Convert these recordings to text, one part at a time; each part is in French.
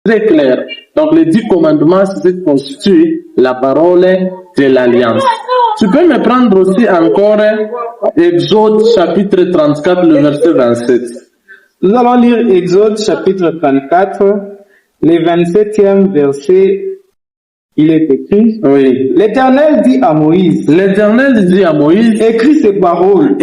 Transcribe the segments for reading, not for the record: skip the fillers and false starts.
très clair. Donc les 10 commandements, c'est ce qui constitue la parole de l'Alliance. Tu peux me prendre aussi encore Exode chapitre 34, le verset 27. Nous allons lire Exode chapitre 34, le 27e verset. Il est écrit, Oui. l'Éternel dit à Moïse, L'Éternel dit à Moïse, écris ces paroles,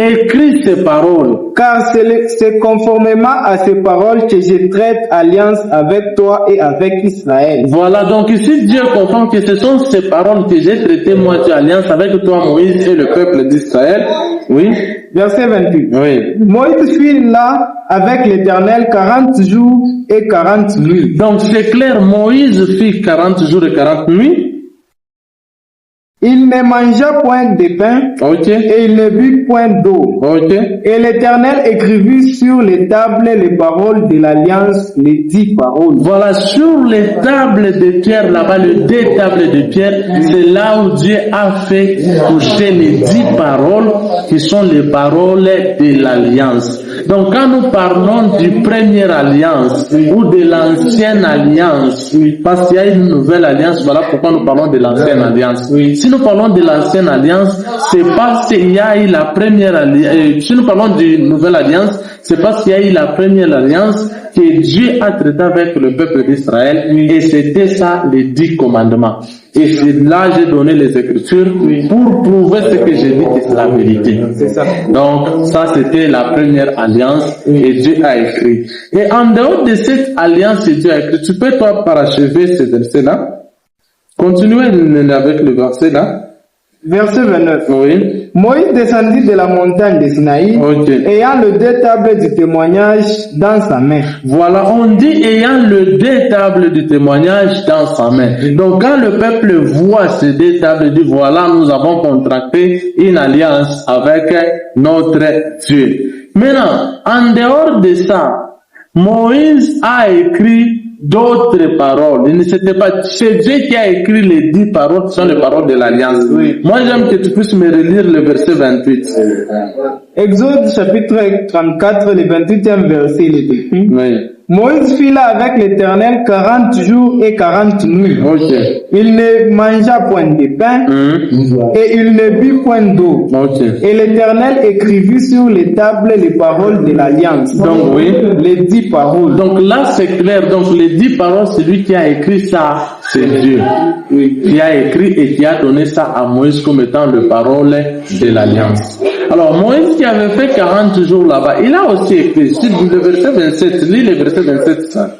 car c'est conformément à ces paroles que je traite alliance avec toi et avec Israël. Voilà, donc ici Dieu confirme que ce sont ces paroles que j'ai traitées, moi, de alliance avec toi, Moïse, et le peuple d'Israël. Oui. Verset 28. Oui. Moïse fut là avec l'Éternel 40 jours et 40 nuits. Donc c'est clair, Moïse fit 40 jours et 40 nuits. Il ne mangea point de pain, Ok. et il ne but point d'eau. Ok. Et l'Éternel écrivit sur les tables les paroles de l'alliance, les 10 paroles. Voilà, sur les tables de pierre, là-bas, les 2 tables de pierre, c'est là où Dieu a fait coucher les 10 paroles qui sont les paroles de l'alliance. Donc quand nous parlons du première alliance ou de l'ancienne alliance, parce qu'il y a une nouvelle alliance, voilà pourquoi nous parlons de l'ancienne alliance. Si nous parlons de l'ancienne alliance, c'est parce qu'il y a eu la première alliance. Si nous parlons d'une nouvelle alliance, c'est parce qu'il y a eu la première alliance que Dieu a traité avec le peuple d'Israël, et c'était ça les 10 commandements. Et c'est là que j'ai donné les Écritures pour prouver ce que j'ai dit que c'est la vérité. Donc ça c'était la première alliance et Dieu a écrit. Et en dehors de cette alliance que Dieu a écrit, tu peux toi parachever ce verset-là. Continuez avec le verset là. Verset 29. Oui. Moïse descendit de la montagne de Sinaï, ayant le 2 tables du témoignage dans sa main. Voilà, on dit ayant le 2 tables du témoignage dans sa main. Donc quand le peuple voit ces 2 tables, il dit voilà, nous avons contracté une alliance avec notre Dieu. Maintenant, en dehors de ça, Moïse a écrit d'autres paroles. C'est Dieu qui a écrit les 10 paroles qui sont les paroles de l'alliance. Moi j'aime que tu puisses me relire le verset 28. Exode chapitre 34, le 28e verset, il est écrit. Oui. Moïse fit là avec l'Éternel 40 jours et 40 nuits. Okay. Il ne mangea point de pain et il ne but point d'eau. Okay. Et l'Éternel écrivit sur les tables les paroles de l'alliance. Donc oui, les 10 paroles. Donc là c'est clair. Donc les 10 paroles, c'est lui qui a écrit ça, c'est Dieu. Qui a écrit et qui a donné ça à Moïse comme étant le parole de l'alliance. Alors Moïse qui avait fait 40 jours là-bas, il a aussi écrit, le verset 27, lis le verset 27 ça.